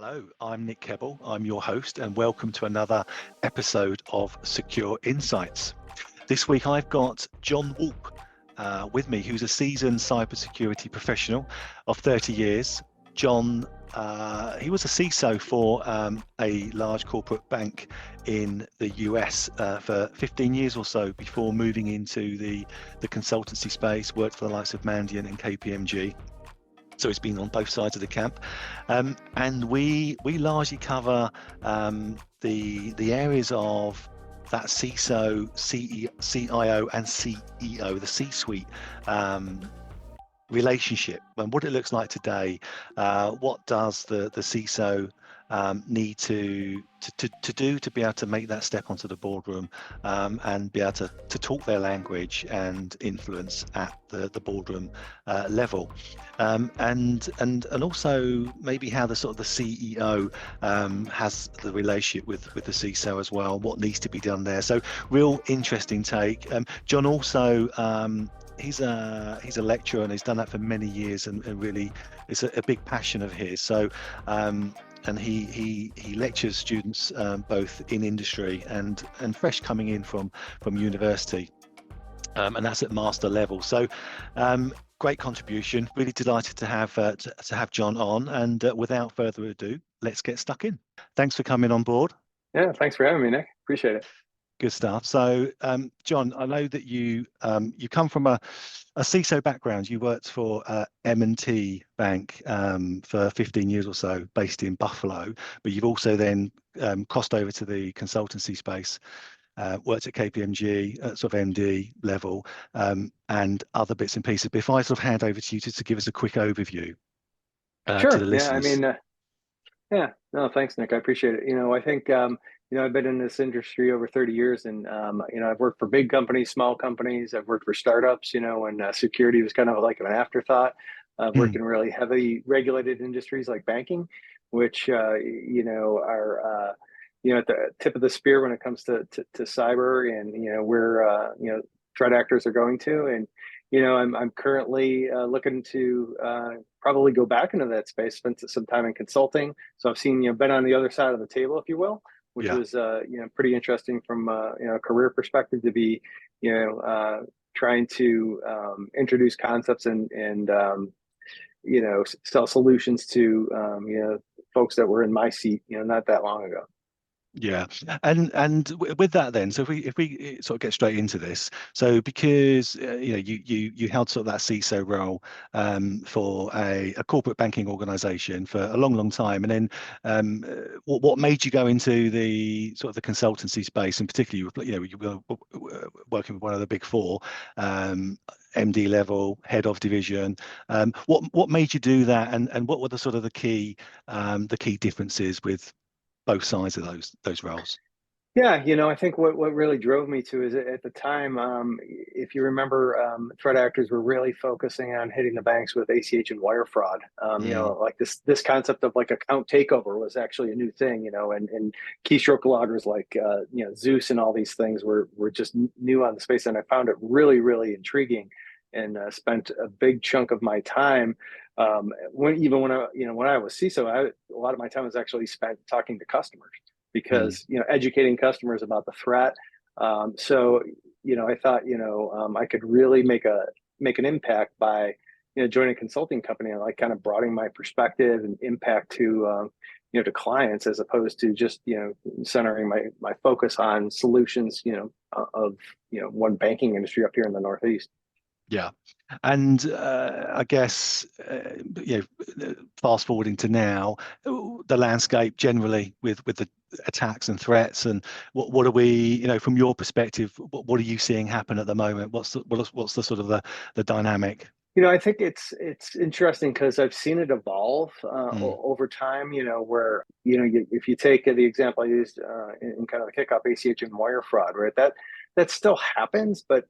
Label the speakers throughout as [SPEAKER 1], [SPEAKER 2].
[SPEAKER 1] Hello, I'm Nick Keble. I'm your host, and welcome to another episode of Secure Insights. This week, I've got John Walp with me, who's a seasoned cybersecurity professional of 30 years. John, he was a CISO for a large corporate bank in the US for 15 years or so before moving into the consultancy space, worked for the likes of Mandiant and KPMG. So it's been on both sides of the camp, and we largely cover the areas of that CISO, CIO, and CEO, the C-suite relationship, and what it looks like today. What does the CISO need to do to be able to make that step onto the boardroom and be able to talk their language and influence at the boardroom level, and also maybe how the sort of the CEO has the relationship with the CISO as well, what needs to be done there. So real interesting take. John also he's a lecturer, and he's done that for many years, and really it's a big passion of his. So and he lectures students both in industry and fresh coming in from university, and that's at master level. So great contribution. Really delighted to have John on, and without further ado, let's get stuck in. Thanks for coming on board.
[SPEAKER 2] Yeah, thanks for having me, Nick. Appreciate it.
[SPEAKER 1] Good stuff. So, John, I know that you come from a CISO background. You worked for M&T Bank for 15 years or so, based in Buffalo, but you've also then crossed over to the consultancy space, worked at KPMG at sort of MD level, and other bits and pieces. But if I sort of hand over to you to give us a quick overview
[SPEAKER 2] Sure.
[SPEAKER 1] to the listeners.
[SPEAKER 2] Yeah, no, thanks, Nick. I appreciate it. I think, I've been in this industry over 30 years, and, I've worked for big companies, small companies. I've worked for startups, when security was kind of like an afterthought. I've worked in really heavily regulated industries like banking, which, are, at the tip of the spear when it comes to cyber and, where, threat actors are going to. And, I'm currently looking to probably go back into that space, spent some time in consulting. So I've seen, been on the other side of the table, if you will, which was, pretty interesting from, a career perspective to be, trying to introduce concepts and sell solutions to, folks that were in my seat, not that long ago.
[SPEAKER 1] Yeah, and with that then, so if we sort of get straight into this, so because you held sort of that CISO role for a corporate banking organization for a long time, and then what made you go into the sort of the consultancy space, and particularly you were working with one of the big four, MD level, head of division. What made you do that, and what were the sort of the key differences with both sides of those roles?
[SPEAKER 2] Yeah, I think what really drove me to is at the time, if you remember, threat actors were really focusing on hitting the banks with ACH and wire fraud. Like this concept of like account takeover was actually a new thing, and keystroke loggers like Zeus and all these things were just new on the space, and I found it really, really intriguing, and spent a big chunk of my time. When I was CISO, a lot of my time was actually spent talking to customers, because educating customers about the threat. So I thought I could really make an impact by joining a consulting company and like kind of broadening my perspective and impact to to clients, as opposed to just centering my focus on solutions of one banking industry up here in the Northeast.
[SPEAKER 1] Yeah, and I guess fast forwarding to now, the landscape generally with the attacks and threats, and what are we, from your perspective, what are you seeing happen at the moment? What's the sort of the dynamic?
[SPEAKER 2] I think it's interesting because I've seen it evolve over time. Where if you take the example I used in kind of the kickoff, ACH and wire fraud, right? That still happens, but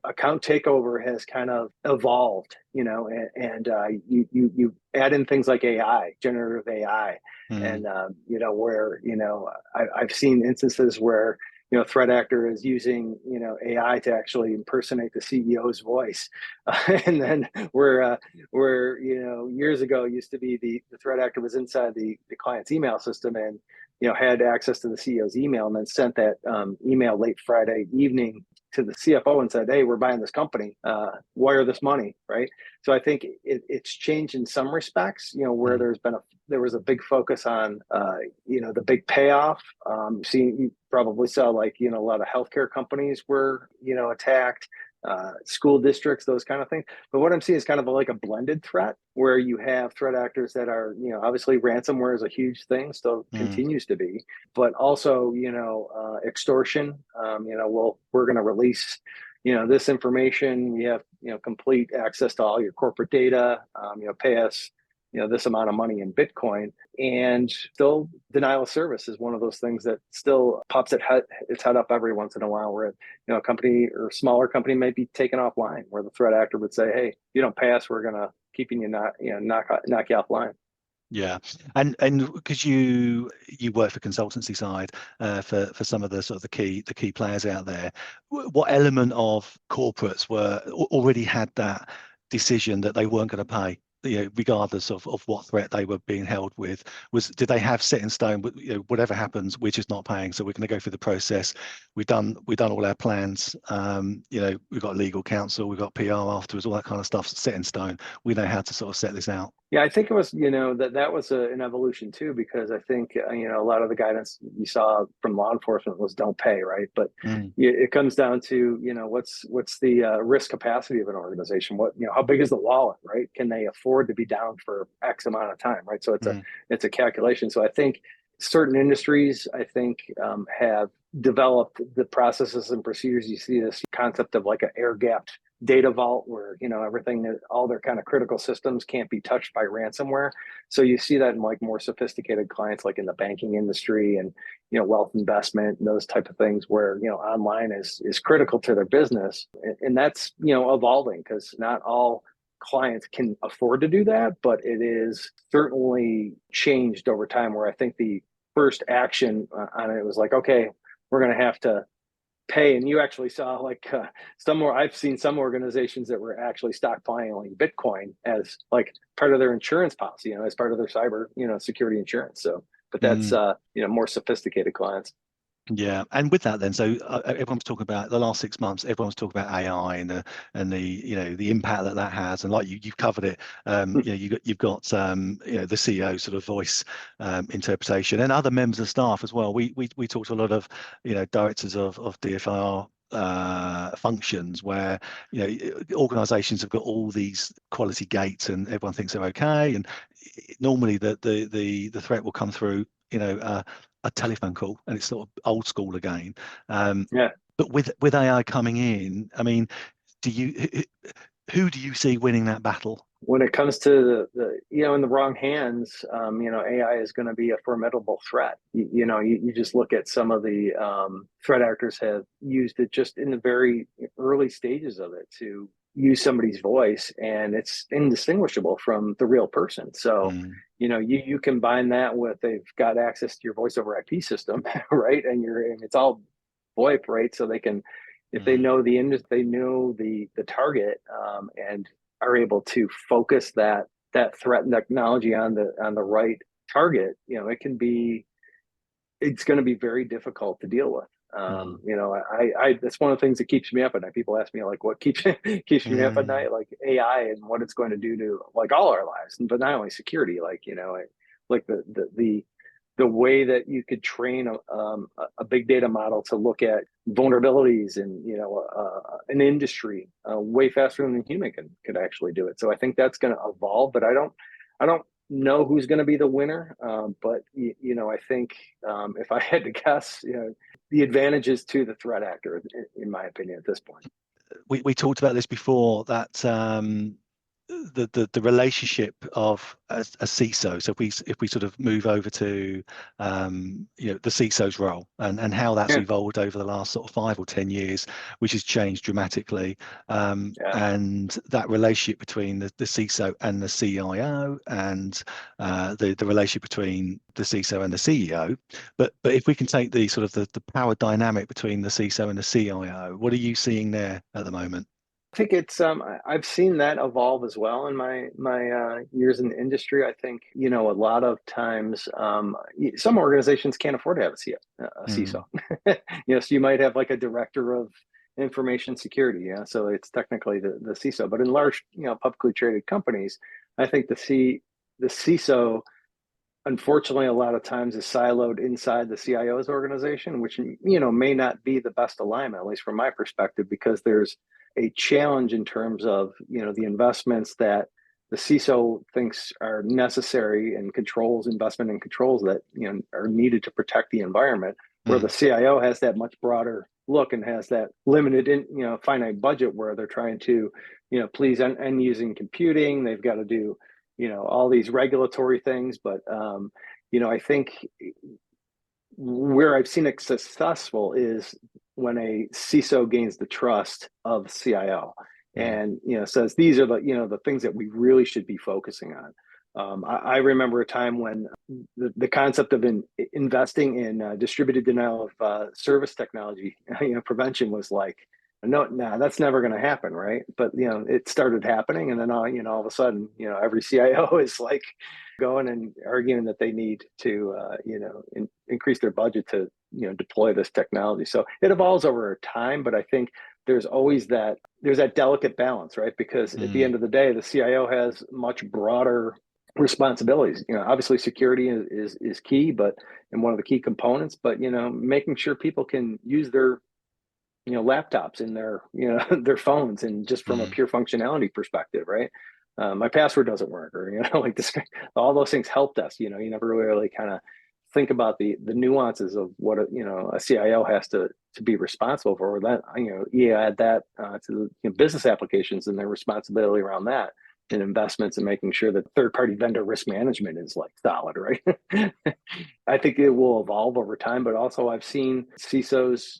[SPEAKER 2] account takeover has kind of evolved. And you add in things like AI, generative AI, and where I've seen instances where threat actor is using, AI to actually impersonate the CEO's voice. And then where, years ago used to be the threat actor was inside the client's email system and, had access to the CEO's email and then sent that email late Friday evening to the CFO and said, "Hey, we're buying this company. Wire this money," right? So I think it's changed in some respects. Where there was a big focus on the big payoff. You probably saw a lot of healthcare companies were attacked. School districts, those kind of things. But what I'm seeing is kind of like a blended threat where you have threat actors that are, obviously ransomware is a huge thing, still continues to be, but also, extortion. We're going to release, this information. You have, complete access to all your corporate data. Pay us, this amount of money in Bitcoin. And still, denial of service is one of those things that still pops its head up every once in a while, where a company or smaller company may be taken offline, where the threat actor would say, "Hey, you don't pay us, we're going to keeping you knock you offline."
[SPEAKER 1] Yeah, and because you work for consultancy side for some of the sort of the key players out there, what element of corporates already had that decision that they weren't going to pay, regardless of what threat they were being held with? Did they have set in stone, whatever happens, we're just not paying, so we're going to go through the process. We've done all our plans. We've got legal counsel, we've got PR afterwards, all that kind of stuff set in stone. We know how to sort of set this out.
[SPEAKER 2] Yeah, I think it was, that was an evolution too, because I think, a lot of the guidance you saw from law enforcement was don't pay, right? But it comes down to, what's the risk capacity of an organization? How big is the wallet, right? Can they afford to be down for X amount of time, right? So it's a calculation. So I think certain industries, have developed the processes and procedures. You see this concept of like an air-gapped data vault where everything, all their kind of critical systems can't be touched by ransomware. So you see that in like more sophisticated clients, like in the banking industry and wealth investment and those type of things, where online is critical to their business, and that's evolving, because not all clients can afford to do that, but it is certainly changed over time, where I think the first action on it was like, okay, we're going to have to pay. And you actually saw I've seen some organizations that were actually stockpiling Bitcoin as like part of their insurance policy, as part of their cyber, security insurance. So, but that's, more sophisticated clients.
[SPEAKER 1] Yeah, and with that then, so everyone's talking about the last 6 months. Everyone's talking about AI and the impact that has, and like you've covered it. You've got the CEO sort of voice interpretation, and other members of staff as well. We talked to a lot of directors of DFIR functions, where organizations have got all these quality gates and everyone thinks they're okay, and normally the threat will come through a telephone call, and it's sort of old school again. But with AI coming in, I mean, who do you see winning that battle?
[SPEAKER 2] When it comes to the in the wrong hands, AI is going to be a formidable threat. You just look at some of the threat actors have used it just in the very early stages of it to use somebody's voice, and it's indistinguishable from the real person. So, you combine that with they've got access to your voice over IP system, right? And it's all VoIP, right? So they can, if they know they know the target, and are able to focus that threat and technology on the right target, it's going to be very difficult to deal with. That's one of the things that keeps me up at night. People ask me like, what keeps me up at night? Like AI and what it's going to do to like all our lives, but not only security. Like the way that you could train a big data model to look at vulnerabilities in an industry way faster than the human could actually do it. So I think that's going to evolve, but I don't know who's going to be the winner. But I think if I had to guess, the advantage is to the threat actor, in my opinion, at this point.
[SPEAKER 1] We talked about this before, that the relationship of a CISO. So if we sort of move over to the CISO's role and how that's
[SPEAKER 2] Yeah.
[SPEAKER 1] evolved over the last sort of 5 or 10 years, which has changed dramatically, and that relationship between the CISO and the CIO, and the relationship between the CISO and the CEO. But if we can take the sort of the power dynamic between the CISO and the CIO, what are you seeing there at the moment?
[SPEAKER 2] I think it's I've seen that evolve as well in my years in the industry. I think, a lot of times some organizations can't afford to have a CISO. So you might have like a director of information security. Yeah, so it's technically the CISO. But in large, publicly traded companies, I think the CISO, unfortunately, a lot of times is siloed inside the CIO's organization, which may not be the best alignment, at least from my perspective, because there's a challenge in terms of the investments that the CISO thinks are necessary, and investment in controls that are needed to protect the environment, where the CIO has that much broader look and has that limited finite budget, where they're trying to please end using computing. They've got to do all these regulatory things, but I think where I've seen it successful is when a CISO gains the trust of CIO and says these are the things that we really should be focusing on. I remember a time when the concept of investing in distributed denial of service technology, prevention, was like, no, that's never going to happen, right? But it started happening, and then all of a sudden, every CIO is like going and arguing that they need to increase their budget to deploy this technology. So it evolves over time, but I think there's that delicate balance, right? Because at the end of the day, the CIO has much broader responsibilities. Obviously security is key, and one of the key components, but making sure people can use their laptops and their their phones, and just from a pure functionality perspective, right? My password doesn't work, or like this, all those things help desk. You never really kind of think about the nuances of what a CIO has to be responsible for. That you add that to the business applications and their responsibility around that, and investments, and making sure that third-party vendor risk management is like solid, right? I think it will evolve over time, but also I've seen CISOs,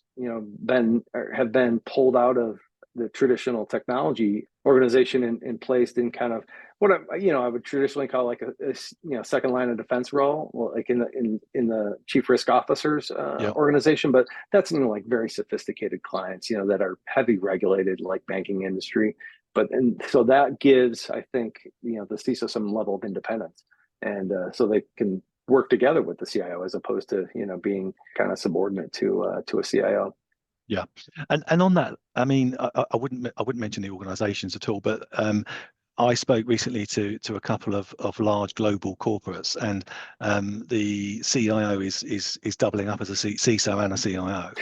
[SPEAKER 2] have been pulled out of the traditional technology organization and placed in kind of what I would traditionally call like a second line of defense role, like in the chief risk officer's organization. But that's like very sophisticated clients, that are heavy regulated, like banking industry. And so that gives, I think, the CISO some level of independence, and so they can work together with the CIO as opposed to being kind of subordinate to a CIO.
[SPEAKER 1] Yeah, and on that, I mean, I wouldn't mention the organisations at all, but I spoke recently to a couple of large global corporates, and the CIO is doubling up as a CISO and a CIO.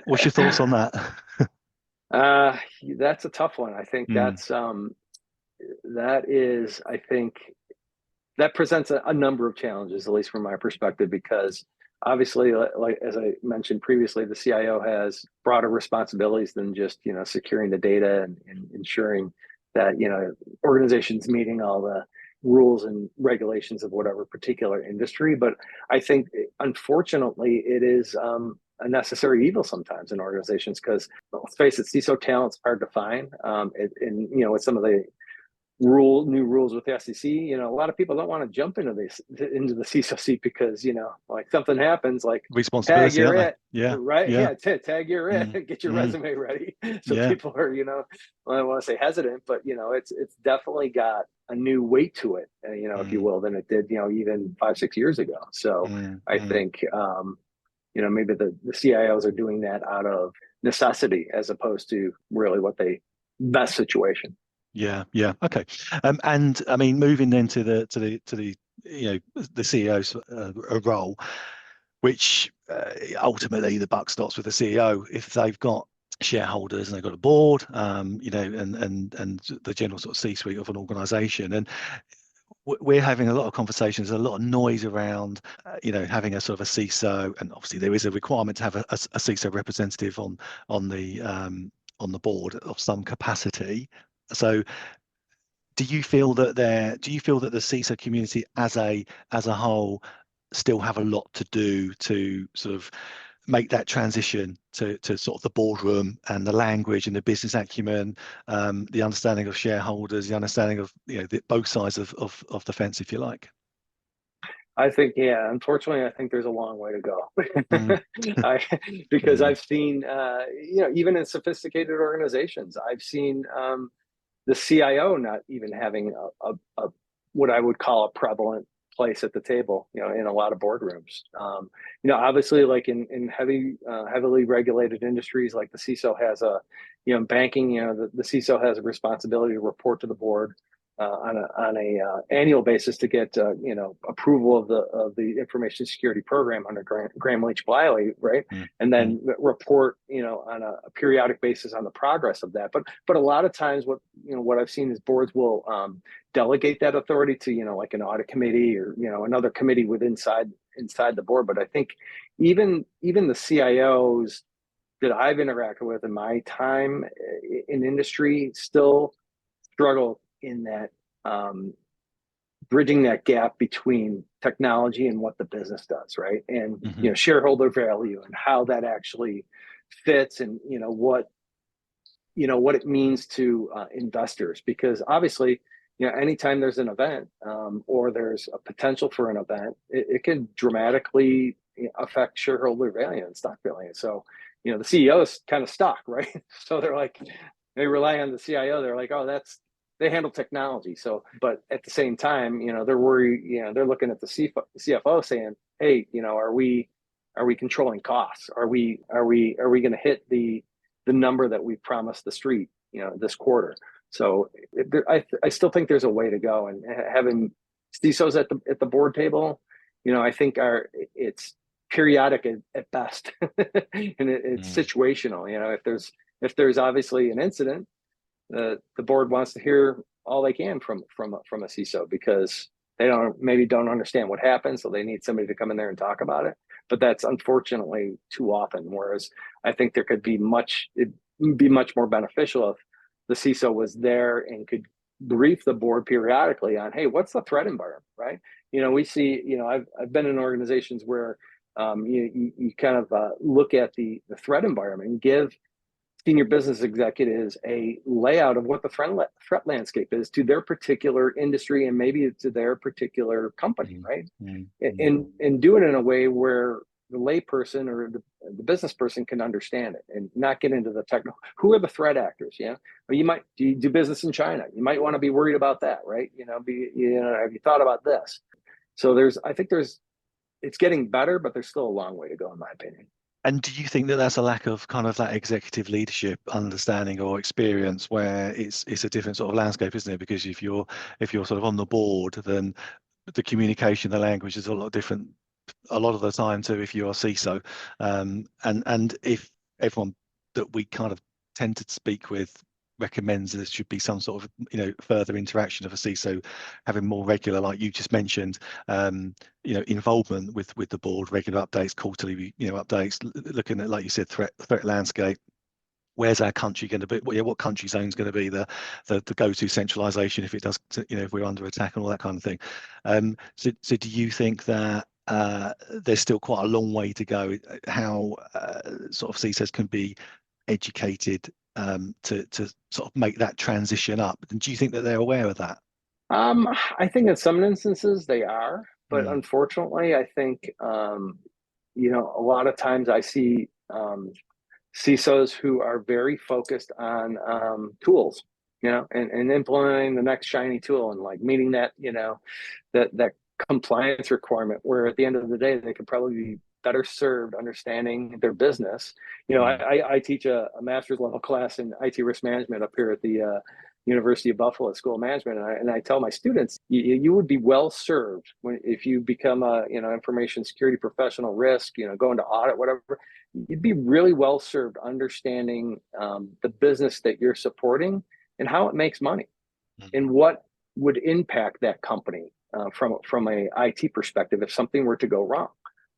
[SPEAKER 1] What's your thoughts on that?
[SPEAKER 2] That's a tough one. I think that presents a number of challenges, at least from my perspective, because obviously, like as I mentioned previously, the CIO has broader responsibilities than just securing the data and ensuring that organizations meeting all the rules and regulations of whatever particular industry. But I think, unfortunately, it is a necessary evil sometimes in organizations, because let's face it, CISO talent's hard to find. With some of the new rules with the SEC, a lot of people don't want to jump into the CISO seat because like something happens, like
[SPEAKER 1] responsibility,
[SPEAKER 2] tag you're it,
[SPEAKER 1] yeah,
[SPEAKER 2] right, yeah, tag you're it, get your resume ready. So people are I don't want to say hesitant, but it's definitely got a new weight to it, if you will, than it did even 5-6 years ago. So I think maybe the CIOs are doing that out of necessity as opposed to really what they best situation.
[SPEAKER 1] Yeah. Okay. And I mean, moving then to the CEO's role, which ultimately the buck stops with the CEO. If they've got shareholders and they've got a board, and the general sort of C-suite of an organization, and we're having a lot of conversations, a lot of noise around, having a sort of a CISO, and obviously there is a requirement to have a CISO representative on the board of some capacity. So Do you feel that the CISO community as a whole still have a lot to do to sort of make that transition to sort of the boardroom and the language and the business acumen, the understanding of shareholders, the understanding of both sides of the fence, if you like?
[SPEAKER 2] I think, yeah, unfortunately, I think there's a long way to go.
[SPEAKER 1] Mm,
[SPEAKER 2] Because
[SPEAKER 1] mm,
[SPEAKER 2] I've seen, even in sophisticated organizations, I've seen the CIO not even having a what I would call a prevalent place at the table, in a lot of boardrooms. Obviously, like in heavily regulated industries, like the CISO has banking, the CISO has a responsibility to report to the board on a annual basis to get approval of the information security program under Graham-Leach-Bliley, right?
[SPEAKER 1] mm,
[SPEAKER 2] And
[SPEAKER 1] mm,
[SPEAKER 2] then report on a periodic basis on the progress of that. But a lot of times, what I've seen is boards will delegate that authority to like an audit committee or another committee inside the board. But I think even the CIOs that I've interacted with in my time in industry still struggle in that, bridging that gap between technology and what the business does, right? And
[SPEAKER 1] mhm,
[SPEAKER 2] shareholder value and how that actually fits, and what it means to investors. Because obviously, anytime there's an event, or there's a potential for an event, it can dramatically affect shareholder value and stock value. So the CEO is kind of stuck, right? So they rely on the CIO. They're like, oh, they handle technology. So, but at the same time, they're worried, they're looking at the CFO saying, hey, are we controlling costs? Are we going to hit the number that we promised the street, this quarter? So I still think there's a way to go, and having CISOs at the board table, I think it's periodic at best, and it's
[SPEAKER 1] mm,
[SPEAKER 2] situational. If there's obviously an incident, the board wants to hear all they can from a CISO, because they don't understand what happened, so they need somebody to come in there and talk about it. But that's unfortunately too often. Whereas I think it'd be much more beneficial if the CISO was there and could brief the board periodically on, hey, what's the threat environment, right? We see, I've been in organizations where you kind of look at the threat environment and give senior business executives a layout of what the threat landscape is to their particular industry and maybe to their particular company,
[SPEAKER 1] mm,
[SPEAKER 2] right?
[SPEAKER 1] mm, mm,
[SPEAKER 2] And do it in a way where the layperson or the business person can understand it and not get into the technical. Who are the threat actors? Yeah, well, do you do business in China? You might want to be worried about that, right? Have you thought about this? So it's getting better, but there's still a long way to go, in my opinion.
[SPEAKER 1] And do you think that that's a lack of kind of that executive leadership understanding or experience, where it's a different sort of landscape, isn't it? Because if you're sort of on the board, then the communication, the language is a lot different a lot of the time to if you're a CISO. And if everyone that we kind of tend to speak with recommends there should be some sort of further interaction of a CISO having more regular, like you just mentioned, involvement with the board, regular updates, quarterly updates, looking at, like you said, threat landscape. Where's our country going to be? What country zone is going to be the go-to centralization if it does, if we're under attack and all that kind of thing. So do you think that there's still quite a long way to go? How sort of CISOs can be educated to sort of make that transition up? And do you think that they're aware of that?
[SPEAKER 2] I think in some instances they are, but
[SPEAKER 1] Mm,
[SPEAKER 2] unfortunately, I think a lot of times I see CISOs who are very focused on tools, and implementing the next shiny tool and like meeting that compliance requirement. Where at the end of the day, they could probably be better served understanding their business.
[SPEAKER 1] mm,
[SPEAKER 2] I teach a master's level class in IT risk management up here at the University of Buffalo School of Management, and I tell my students, you would be well served if you become a information security professional, risk, go into audit, whatever. You'd be really well served understanding the business that you're supporting and how it makes money
[SPEAKER 1] mm,
[SPEAKER 2] and what would impact that company from a IT perspective if something were to go wrong.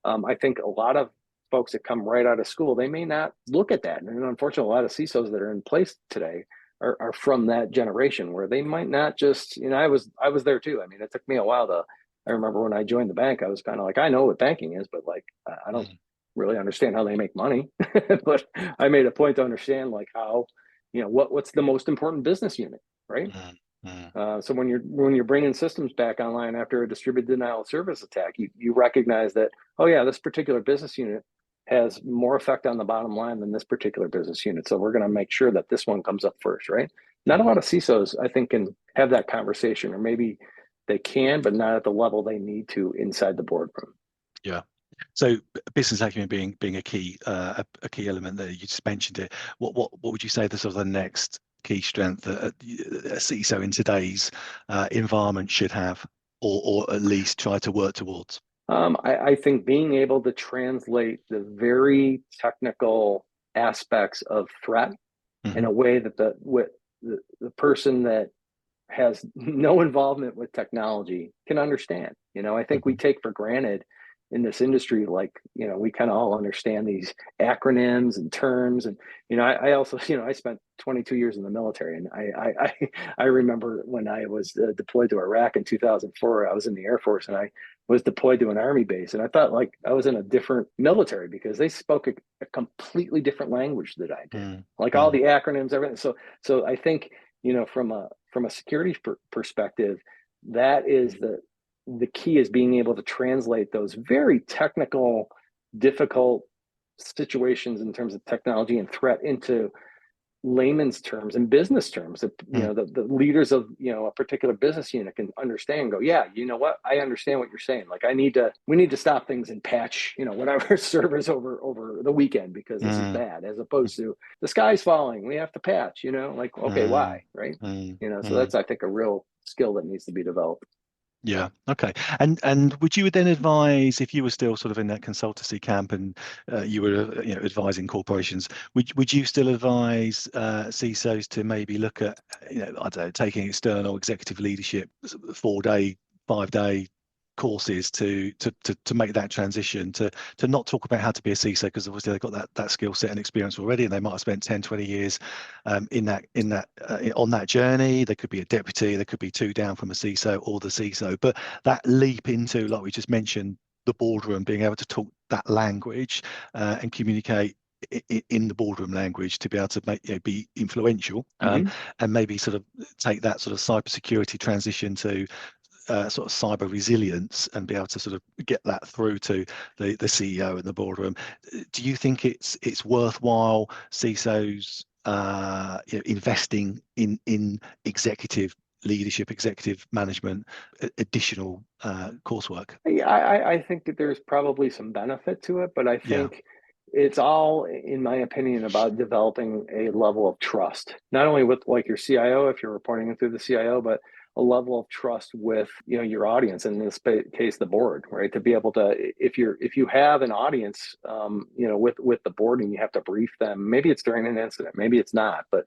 [SPEAKER 2] I think a lot of folks that come right out of school, they may not look at that, and unfortunately, a lot of CISOs that are in place today are from that generation where they might not just, I was there too. I mean, it took me a while to, I remember when I joined the bank, I was kind of like, I know what banking is, but like, I don't really understand how they make money. But I made a point to understand like how, what's the most important business unit, right? So when you're bringing systems back online after a distributed denial of service attack, you recognize that, oh yeah, this particular business unit has more effect on the bottom line than this particular business unit. So we're going to make sure that this one comes up first, right? Not a lot of CISOs, I think, can have that conversation, or maybe they can, but not at the level they need to inside the boardroom.
[SPEAKER 1] Yeah. So business acumen being a key element there. You just mentioned it. What would you say the sort of the next key strength that a CISO in today's environment should have, or at least try to work towards?
[SPEAKER 2] I think being able to translate the very technical aspects of threat in a way that the person that has no involvement with technology can understand. I think we take for granted in this industry, like, we kind of all understand these acronyms and terms. And, I also, I spent 22 years in the military, and I remember when I was deployed to Iraq in 2004, I was in the Air Force, and I was deployed to an Army base. And I thought like I was in a different military because they spoke a completely different language that I did, like all the acronyms, everything. So I think, from a security perspective, that is the key, is being able to translate those very technical, difficult situations in terms of technology and threat into layman's terms and business terms that the leaders of a particular business unit can understand and go, yeah, you know what, I understand what you're saying. Like we need to stop things and patch whatever servers over the weekend because this is bad, as opposed to the sky's falling, we have to patch, like, okay, why, right? So that's, I think, a real skill that needs to be developed.
[SPEAKER 1] Yeah. Okay. And would you then advise, if you were still sort of in that consultancy camp and you were advising corporations, would you still advise CISOs to maybe look at I don't know, taking external executive leadership 4-day, 5-day courses to make that transition, to not talk about how to be a CISO, because obviously they've got that skill set and experience already, and they might have spent 10-20 years on that journey. They could be a deputy, they could be 2 down from a CISO or the CISO, but that leap into, like we just mentioned, the boardroom, being able to talk that language and communicate in the boardroom language to be able to be influential, and maybe sort of take that sort of cybersecurity transition to sort of cyber resilience and be able to sort of get that through to the CEO and the boardroom. Do you think it's worthwhile CISOs investing in executive leadership, executive management, additional coursework?
[SPEAKER 2] I think that there's probably some benefit to it, but I think it's all, in my opinion, about developing a level of trust, not only with like your CIO, if you're reporting it through the CIO, but a level of trust with your audience, in this case the board, right? To be able to, if you have an audience with the board and you have to brief them, maybe it's during an incident, maybe it's not, but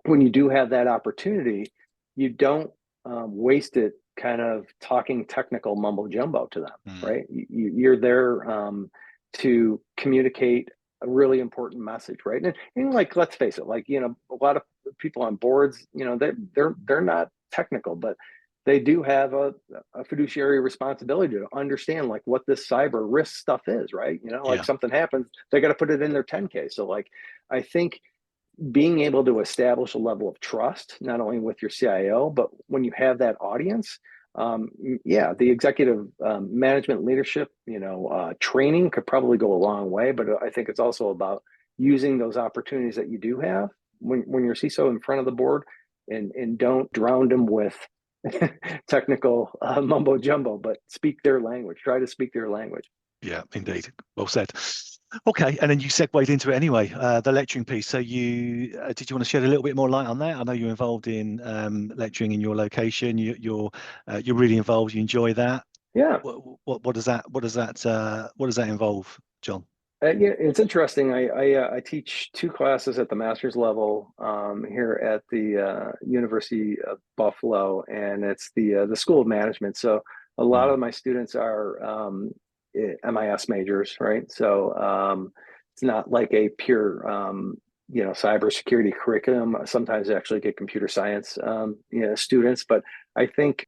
[SPEAKER 2] when you do have that opportunity, you don't waste it kind of talking technical mumbo jumbo to them, right? You're there to communicate a really important message, right? And like, let's face it, like, a lot of people on boards, they're not technical, but they do have a fiduciary responsibility to understand like what this cyber risk stuff is, right? Like something happens, they got to put it in their 10K. So like, I think being able to establish a level of trust, not only with your CIO, but when you have that audience, the executive management leadership, training could probably go a long way. But I think it's also about using those opportunities that you do have when you're CISO in front of the board, and don't drown them with technical mumbo jumbo, but speak their language. Try to speak their language.
[SPEAKER 1] Yeah, indeed. Well said. Okay, and then you segued into it anyway, the lecturing piece. So did you want to shed a little bit more light on that? I know you're involved in lecturing in your location. You're really involved. You enjoy that.
[SPEAKER 2] Yeah.
[SPEAKER 1] What does that involve, John?
[SPEAKER 2] It's interesting. I teach 2 classes at the master's level here at the University of Buffalo, and it's the School of Management. So a lot of my students are MIS majors, right? So it's not like a pure cybersecurity curriculum. Sometimes I actually get computer science, students, but I think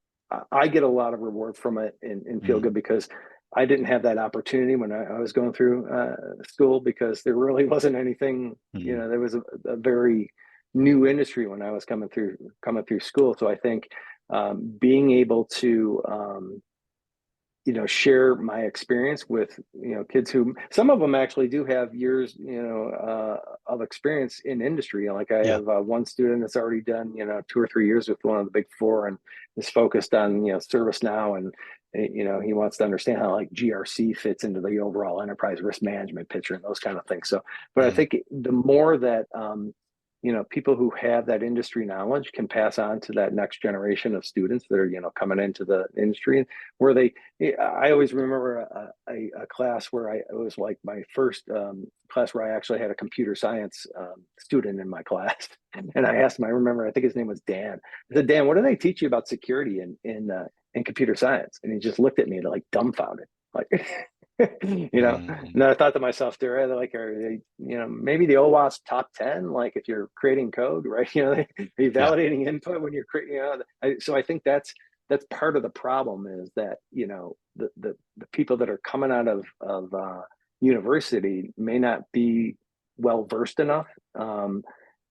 [SPEAKER 2] I get a lot of reward from it and feel
[SPEAKER 1] Mm,
[SPEAKER 2] good because I didn't have that opportunity when I was going through school because there really wasn't anything.
[SPEAKER 1] mm,
[SPEAKER 2] There was a very new industry when I was coming through school. So I think being able to share my experience with kids who some of them actually do have years of experience in industry. Like I
[SPEAKER 1] yeah.
[SPEAKER 2] have one student that's already done 2 or 3 years with one of the big four and is focused on ServiceNow, and he wants to understand how like GRC fits into the overall enterprise risk management picture and those kind of things. So but I
[SPEAKER 1] Mm,
[SPEAKER 2] think the more that people who have that industry knowledge can pass on to that next generation of students that are coming into the industry, where I always remember a class where it was like my first class where I actually had a computer science student in my class. And I asked him, I remember, I think his name was Dan. I said, Dan, what do they teach you about security in computer science? And he just looked at me like dumbfounded. Like,
[SPEAKER 1] mm,
[SPEAKER 2] and I thought to myself, are they, maybe the OWASP top 10, like if you're creating code, right? Are you
[SPEAKER 1] yeah.
[SPEAKER 2] validating input when you're creating, so I think that's part of the problem is that the people that are coming out of university may not be well versed enough,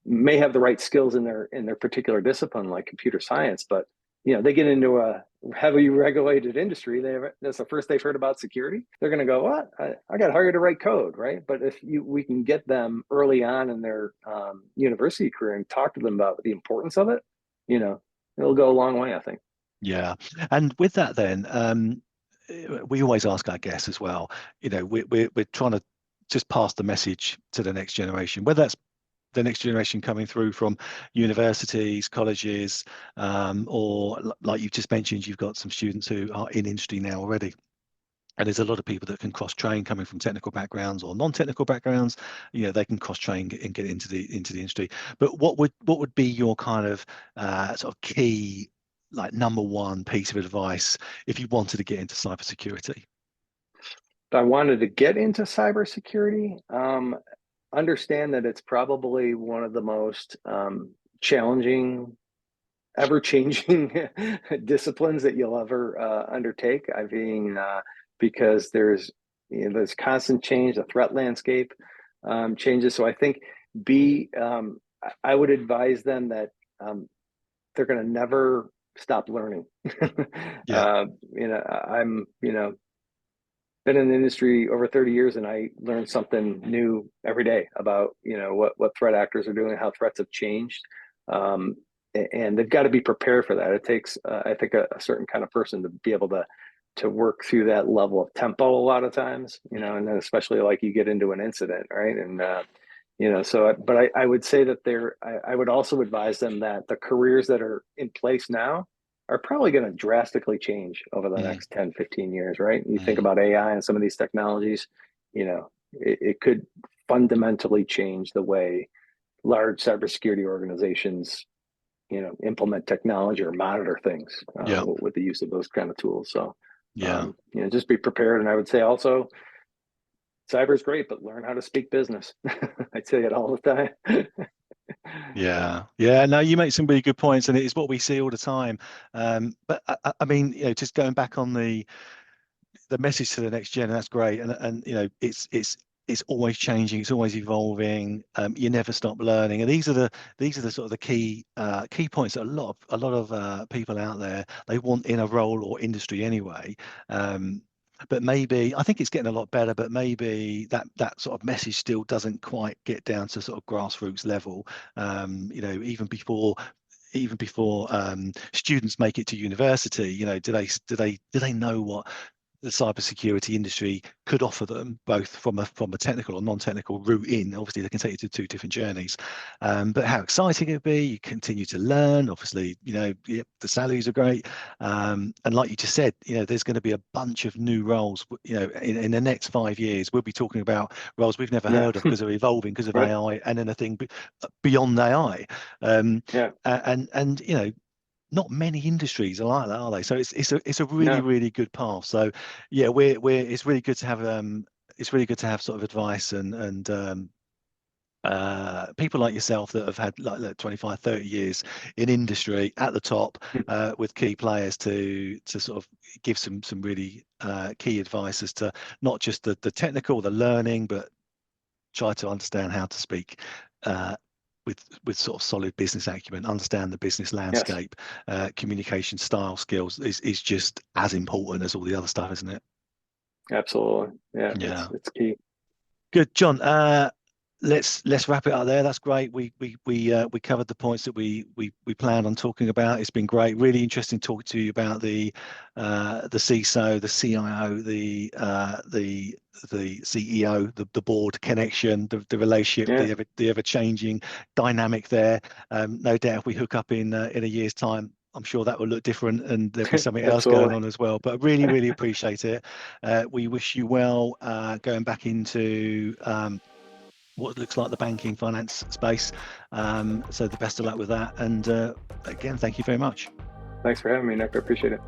[SPEAKER 2] may have the right skills in their particular discipline like computer science, but they get into a heavily regulated industry. That's the first they've heard about security. They're going to go, what? I got hired to write code, right? But if we can get them early on in their university career and talk to them about the importance of it, it'll go a long way, I think.
[SPEAKER 1] Yeah. And with that then, we always ask our guests as well, we're trying to just pass the message to the next generation, whether that's the next generation coming through from universities, colleges, or like you've just mentioned, you've got some students who are in industry now already. And there's a lot of people that can cross-train coming from technical backgrounds or non-technical backgrounds. They can cross-train and get into the industry. But what would be your kind of sort of key, like number one piece of advice if you wanted to get into cybersecurity?
[SPEAKER 2] If I wanted to get into cybersecurity, understand that it's probably one of the most challenging, ever-changing disciplines that you'll ever undertake. Because there's constant change, the threat landscape changes. So I think be I would advise them that they're going to never stop learning.
[SPEAKER 1] Yeah.
[SPEAKER 2] I'm been in the industry over 30 years and I learn something new every day about what threat actors are doing, how threats have changed, and they've got to be prepared for that. It takes I think a certain kind of person to be able to work through that level of tempo a lot of times, and then especially like you get into an incident, right? And but I would say that I would also advise them that the careers that are in place now are probably going to drastically change over the
[SPEAKER 1] Mm,
[SPEAKER 2] next 10, 15 years, right? You think
[SPEAKER 1] mm,
[SPEAKER 2] about AI and some of these technologies, it could fundamentally change the way large cybersecurity organizations, implement technology or monitor things
[SPEAKER 1] yeah.
[SPEAKER 2] with the use of those kind of tools. So,
[SPEAKER 1] Yeah.
[SPEAKER 2] just be prepared. And I would say also, cyber is great, but learn how to speak business. I say it all the time.
[SPEAKER 1] Yeah, yeah. No, you make some really good points, and it is what we see all the time. But I mean, just going back on the message to the next gen, that's great. And it's always changing, it's always evolving. You never stop learning, and these are the sort of the key points that a lot of people out there they want in a role or industry anyway. But maybe I think it's getting a lot better, but maybe that sort of message still doesn't quite get down to sort of grassroots level. Even before students make it to university, do they know what the cybersecurity industry could offer them, both from a technical or non-technical route in? Obviously, they can take you to two different journeys, but how exciting it would be. You continue to learn. Obviously, yeah, the salaries are great, and like you just said, there's going to be a bunch of new roles. In the next 5 years, we'll be talking about roles we've never
[SPEAKER 2] Yeah.
[SPEAKER 1] heard of because they're evolving because of
[SPEAKER 2] Right.
[SPEAKER 1] AI and anything beyond AI,
[SPEAKER 2] Yeah.
[SPEAKER 1] and not many industries are like that, are they? So it's a really,
[SPEAKER 2] No.
[SPEAKER 1] really good path. So yeah, we're it's really good to have sort of advice and people like yourself that have had like 25, 30 years in industry at the top, with key players to sort of give some really key advice as to not just the technical, the learning, but try to understand how to speak with sort of solid business acumen, understand the business
[SPEAKER 2] Yes,
[SPEAKER 1] landscape. Communication style skills is just as important as all the other stuff, isn't it?
[SPEAKER 2] absolutely. Yeah,
[SPEAKER 1] Yeah.
[SPEAKER 2] it's key.
[SPEAKER 1] Good, John. Let's wrap it up there. That's great. We covered the points that we planned on talking about. It's been great. Really interesting talking to you about the CISO, the CIO, the CEO, the board connection, the relationship,
[SPEAKER 2] Yeah,
[SPEAKER 1] the ever changing dynamic there. No doubt, if we hook up in a year's time, I'm sure that will look different, and there'll be something else going
[SPEAKER 2] absolutely.
[SPEAKER 1] on as well. But really appreciate it. We wish you well going back into what looks like the banking finance space. So the best of luck with that. And again, thank you very much.
[SPEAKER 2] Thanks for having me, Nick. I appreciate it.